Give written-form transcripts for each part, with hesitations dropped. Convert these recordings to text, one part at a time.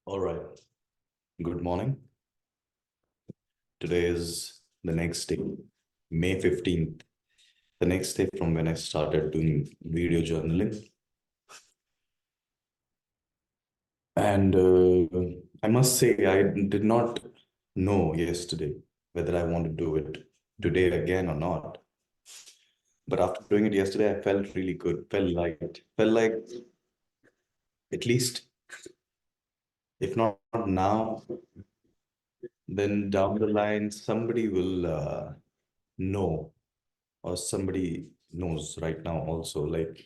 All right. Good morning. Today is the next day, May 15th, the next day from when I started doing video journaling. And I must say, I did not know yesterday whether I want to do it today again or not. But after doing it yesterday, I felt really good, felt light, felt like at least, if not now, then down the line, somebody will know or somebody knows right now also, like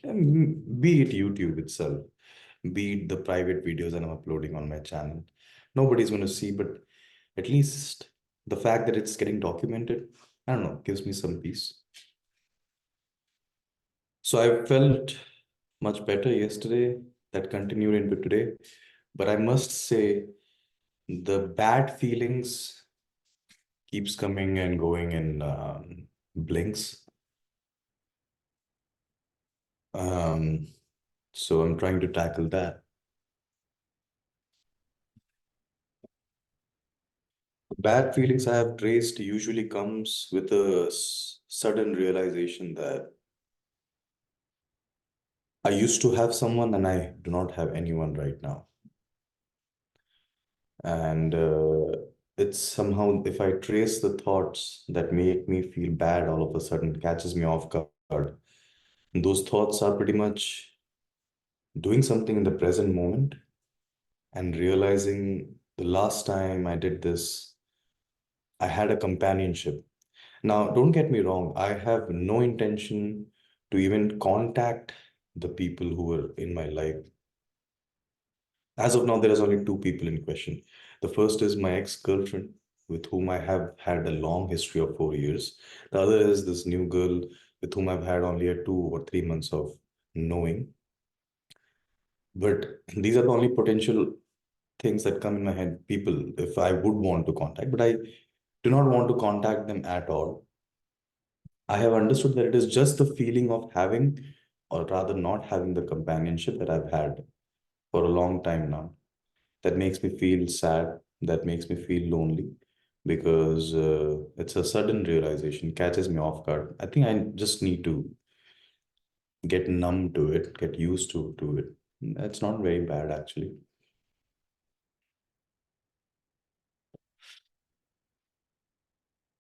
be it YouTube itself, be it the private videos that I'm uploading on my channel. Nobody's going to see, but at least the fact that it's getting documented, I don't know, gives me some peace. So I felt much better yesterday. That continued into today. But I must say, the bad feelings keeps coming and going in blinks. Um, so I'm trying to tackle that. Bad feelings I have traced usually comes with a sudden realization that I used to have someone and I do not have anyone right now. And it's somehow, if I trace the thoughts that make me feel bad all of a sudden, catches me off guard, those thoughts are pretty much doing something in the present moment and realizing the last time I did this, I had a companionship. Now, don't get me wrong, I have no intention to even contact the people who were in my life. As of now, there is only two people in question. The first is my ex-girlfriend, with whom I have had a long history of 4 years. The other is this new girl with whom I've had only a 2 or 3 months of knowing. But these are the only potential things that come in my head, people, if I would want to contact, but I do not want to contact them at all. I have understood that it is just the feeling of having, or rather not having, the companionship that I've had for a long time now that makes me feel sad, that makes me feel lonely because it's a sudden realization, catches me off guard. I think I just need to get numb to it, get used to it. It's not very bad actually.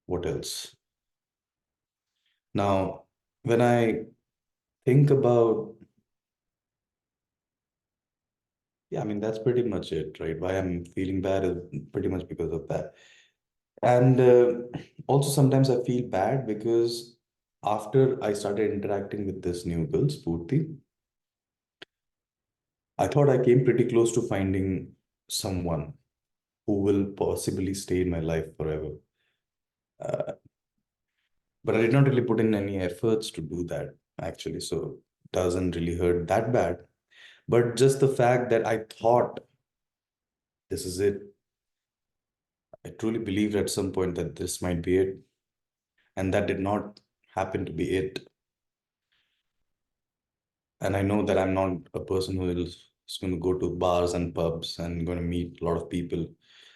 What else? Now, when I think about, yeah, I mean, that's pretty much it, right? Why I'm feeling bad is pretty much because of that. And also sometimes I feel bad because after I started interacting with this new girl, Spurti, I thought I came pretty close to finding someone who will possibly stay in my life forever. Uh, but I did not really put in any efforts to do that, actually. So it doesn't really hurt that bad. But just the fact that I thought this is it, I truly believed at some point that this might be it. And that did not happen to be it. And I know that I'm not a person who is going to go to bars and pubs and going to meet a lot of people.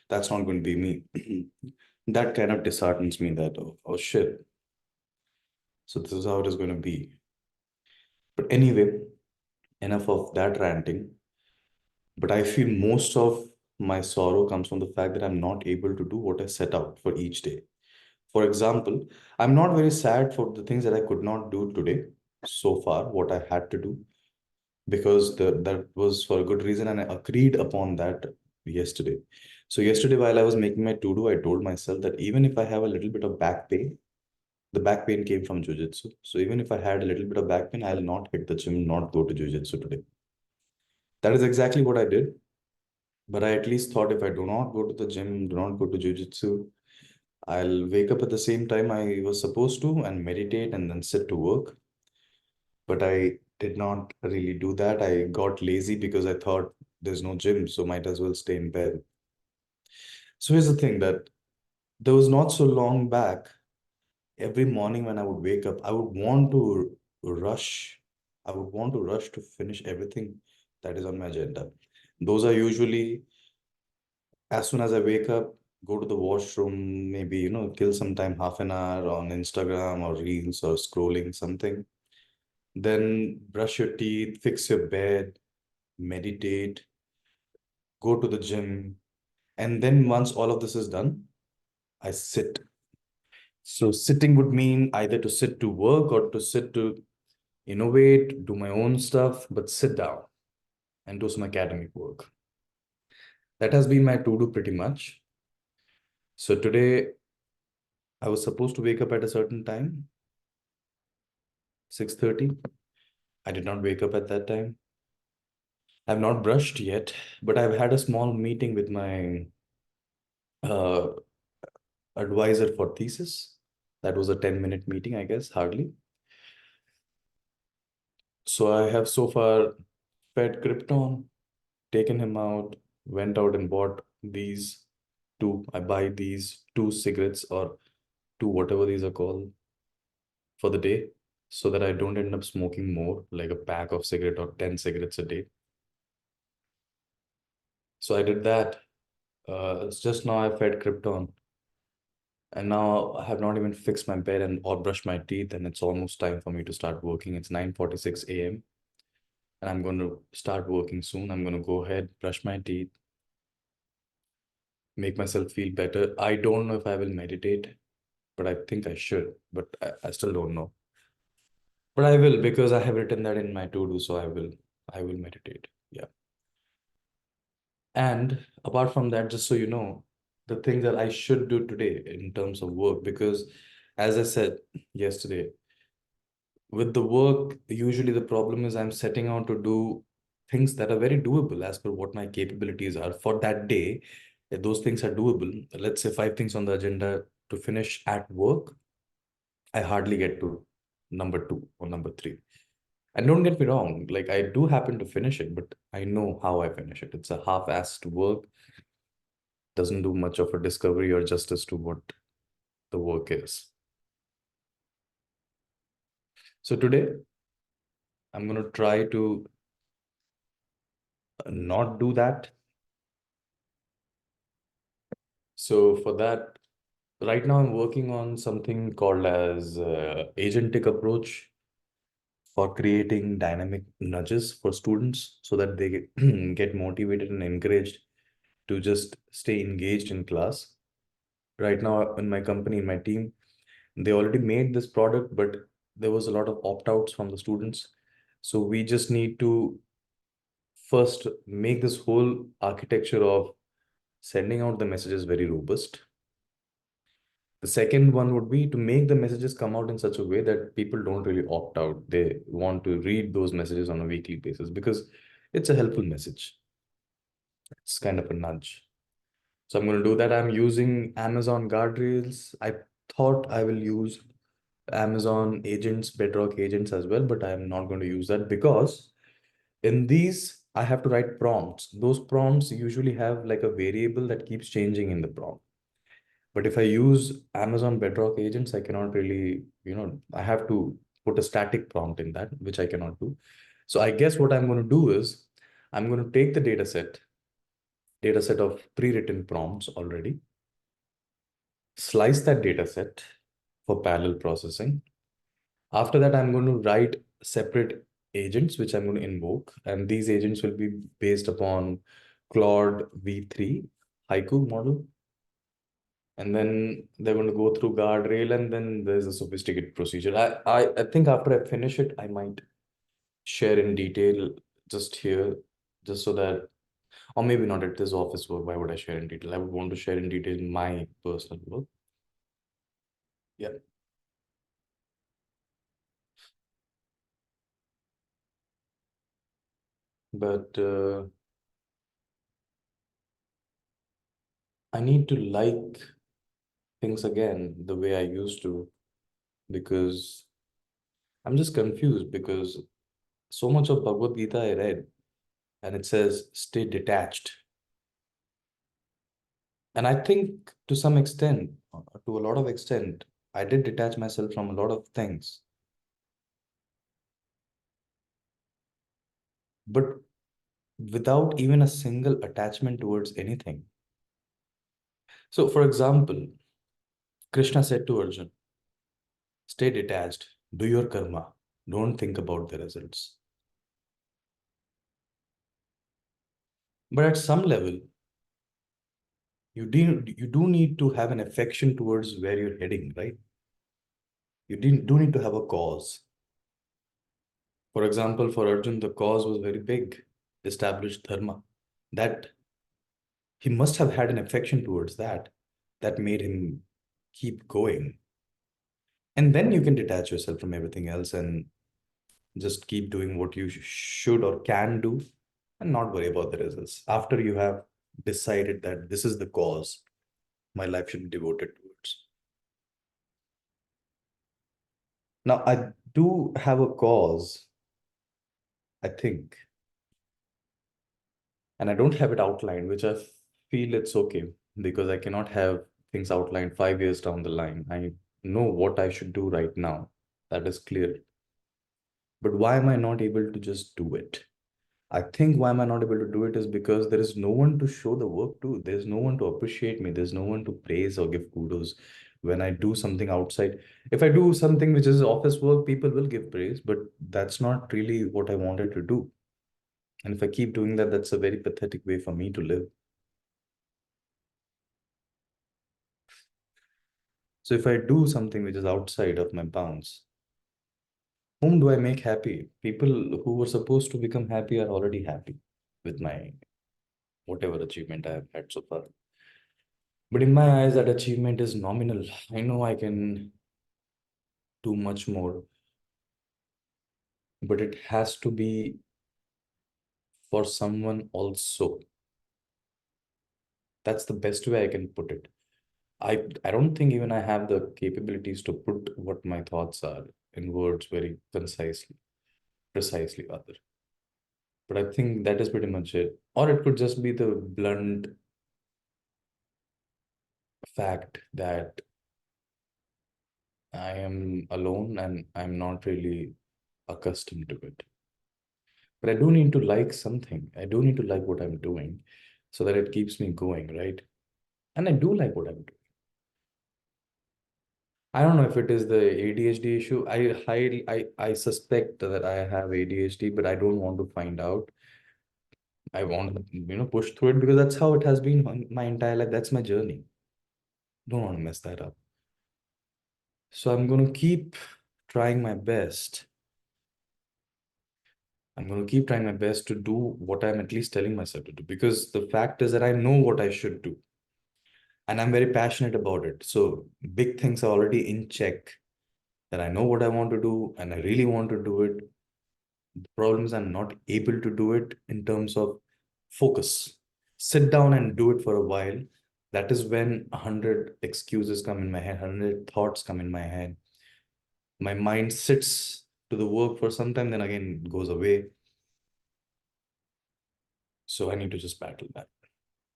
That's not going to be me. That kind of disheartens me that, oh shit. So this is how it is going to be. But anyway, enough of that ranting. But I feel most of my sorrow comes from the fact that I'm not able to do what I set out for each day. For example, I'm not very sad for the things that I could not do today so far, what I had to do, because that was for a good reason and I agreed upon that yesterday. So yesterday while I was making my to-do, I told myself that even if I have a little bit of back pain, the back pain came from jujitsu. So even if I had a little bit of back pain, I'll not hit the gym, not go to jujitsu today. That is exactly what I did. But I at least thought if I do not go to the gym, do not go to jujitsu, I'll wake up at the same time I was supposed to and meditate and then sit to work. But I did not really do that. I got lazy because I thought there's no gym, so might as well stay in bed. So here's the thing that there was not so long back, every morning when I would wake up, I would want to rush. I would want to rush to finish everything that is on my agenda. Those are usually As soon as I wake up, go to the washroom, maybe, kill some time, half an hour on Instagram or Reels or scrolling something. Then brush your teeth, fix your bed, meditate, go to the gym. And then once all of this is done, I sit. So sitting would mean either to sit to work or to sit to innovate, do my own stuff, but sit down and do some academic work. That has been my to-do pretty much. So today I was supposed to wake up at a certain time, 6:30. I did not wake up at that time. I've not brushed yet, but I've had a small meeting with my uh, advisor for thesis. That was a 10-minute meeting, I guess, hardly. So I have so far fed Krypton, taken him out, went out and bought these two. I buy these two cigarettes or two, whatever these are called, for the day, so that I don't end up smoking more, like a pack of cigarette or 10 cigarettes a day. So I did that. It's just now I fed Krypton. And now I have not even fixed my bed and or brushed my teeth, and it's almost time for me to start working. It's 9:46 a.m. and I'm going to start working soon. I'm going to go ahead, brush my teeth, make myself feel better. I don't know if I will meditate, but I think I should, but I still don't know. But I will, because I have written that in my to-do, so I will meditate. Yeah. And apart from that, just so you know, the thing that I should do today in terms of work, because as I said yesterday, with the work, usually the problem is I'm setting out to do things that are very doable as per what my capabilities are for that day. If those things are doable, let's say 5 things on the agenda to finish at work, I hardly get to number two or number three. And don't get me wrong, like I do happen to finish it, but I know how I finish it. It's a half-assed work, doesn't do much of a discovery or justice to what the work is. So today, I'm going to try to not do that. So for that, right now I'm working on something called as agentic approach for creating dynamic nudges for students so that they get motivated and encouraged to just stay engaged in class. Right now in my company, in my team, they already made this product, but there was a lot of opt-outs from the students. So we just need to first make this whole architecture of sending out the messages very robust. The second one would be to make the messages come out in such a way that people don't really opt out. They want to read those messages on a weekly basis because it's a helpful message. It's kind of a nudge. So I'm going to do that. I'm using Amazon guardrails. I thought I will use Amazon agents, Bedrock agents as well, but I'm not going to use that because in these, I have to write prompts. Those prompts usually have like a variable that keeps changing in the prompt. But if I use Amazon Bedrock agents, I cannot really, I have to put a static prompt in that, which I cannot do. So I guess what I'm going to do is I'm going to take the data set of pre-written prompts already, slice that data set for parallel processing. After that, I'm going to write separate agents, which I'm going to invoke. And these agents will be based upon Claude V3 Haiku model. And then they're going to go through guardrail, and then there's a sophisticated procedure. I think after I finish it, I might share in detail just here, just so that, or maybe not at this office work. Why would I share in detail? I would want to share in detail my personal work. Yeah. But I need to like things again the way I used to, because I'm just confused because so much of Bhagavad Gita I read and it says stay detached. And I think to some extent, to a lot of extent, I did detach myself from a lot of things. But without even a single attachment towards anything. So, for example, Krishna said to Arjun, stay detached, do your karma, don't think about the results. But at some level, you do need to have an affection towards where you're heading, right? Do need to have a cause. For example, for Arjun, the cause was very big, established dharma. That he must have had an affection towards that, that made him keep going. And then you can detach yourself from everything else and just keep doing what you should or can do and not worry about the results. After you have decided that this is the cause my life should be devoted towards. Now, I do have a cause, I think, and I don't have it outlined, which I feel it's okay because I cannot have things outlined 5 years down the line. I know what I should do right now. That is clear. But why am I not able to just do it? I think why am I not able to do it is because there is no one to show the work to. There's no one to appreciate me. There's no one to praise or give kudos when I do something outside. If I do something which is office work, people will give praise, but that's not really what I wanted to do. And if I keep doing that, that's a very pathetic way for me to live. So if I do something which is outside of my bounds, whom do I make happy? People who were supposed to become happy are already happy with my whatever achievement I have had so far. But in my eyes, that achievement is nominal. I know I can do much more, but it has to be for someone also. That's the best way I can put it. I don't think even I have the capabilities to put what my thoughts are in words very precisely rather. But I think that is pretty much it. Or it could just be the blunt fact that I am alone and I'm not really accustomed to it. But I do need to like something. I do need to like what I'm doing so that it keeps me going, right? And I do like what I'm doing. I don't know if it is the ADHD issue. I suspect that I have ADHD, but I don't want to find out. I want to, push through it because that's how it has been my entire life. That's my journey. Don't want to mess that up. So I'm going to keep trying my best. I'm going to keep trying my best to do what I'm at least telling myself to do because the fact is that I know what I should do and I'm very passionate about it. So big things are already in check that I know what I want to do and I really want to do it. The problem is I'm not able to do it in terms of focus. Sit down and do it for a while. That is when 100 excuses come in my head, 100 thoughts come in my head. My mind sits to the work for some time, then again it goes away. So I need to just battle that.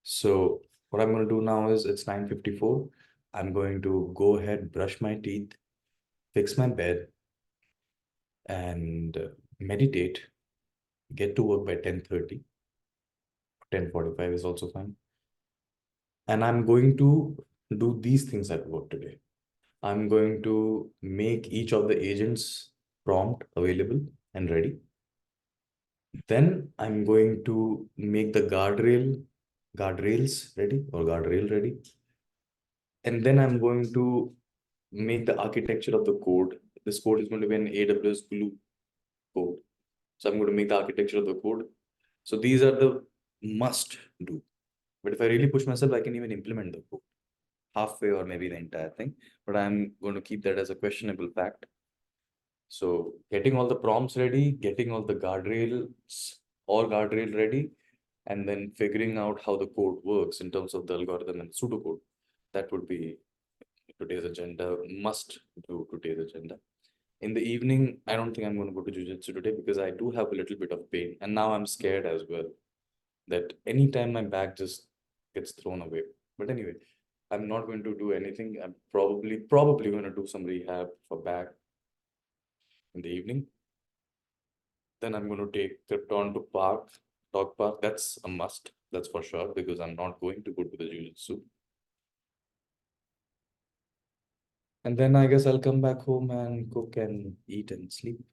So what I'm going to do now is it's 9:54. I'm going to go ahead, brush my teeth, fix my bed, and meditate. Get to work by 10:30. 10:45 is also fine. And I'm going to do these things at work today. I'm going to make each of the agents prompt available and ready. Then I'm going to make the guardrails ready or guardrail ready. And then I'm going to make the architecture of the code. This code is going to be an AWS Glue code. So I'm going to make the architecture of the code. So these are the must do. But if I really push myself, I can even implement the code halfway or maybe the entire thing. But I'm going to keep that as a questionable fact. So getting all the prompts ready, getting all the guardrails or guardrail ready, and then figuring out how the code works in terms of the algorithm and pseudocode. That would be today's agenda, must do today's agenda. In the evening, I don't think I'm going to go to Jiu-Jitsu today because I do have a little bit of pain. And now I'm scared as well that anytime my back just gets thrown away. But anyway, I'm not going to do anything. I'm probably going to do some rehab for back in the evening. Then I'm going to take a turn to dog park. That's a must. That's for sure because I'm not going to go to the Jiu-Jitsu. And then I guess I'll come back home and cook and eat and sleep.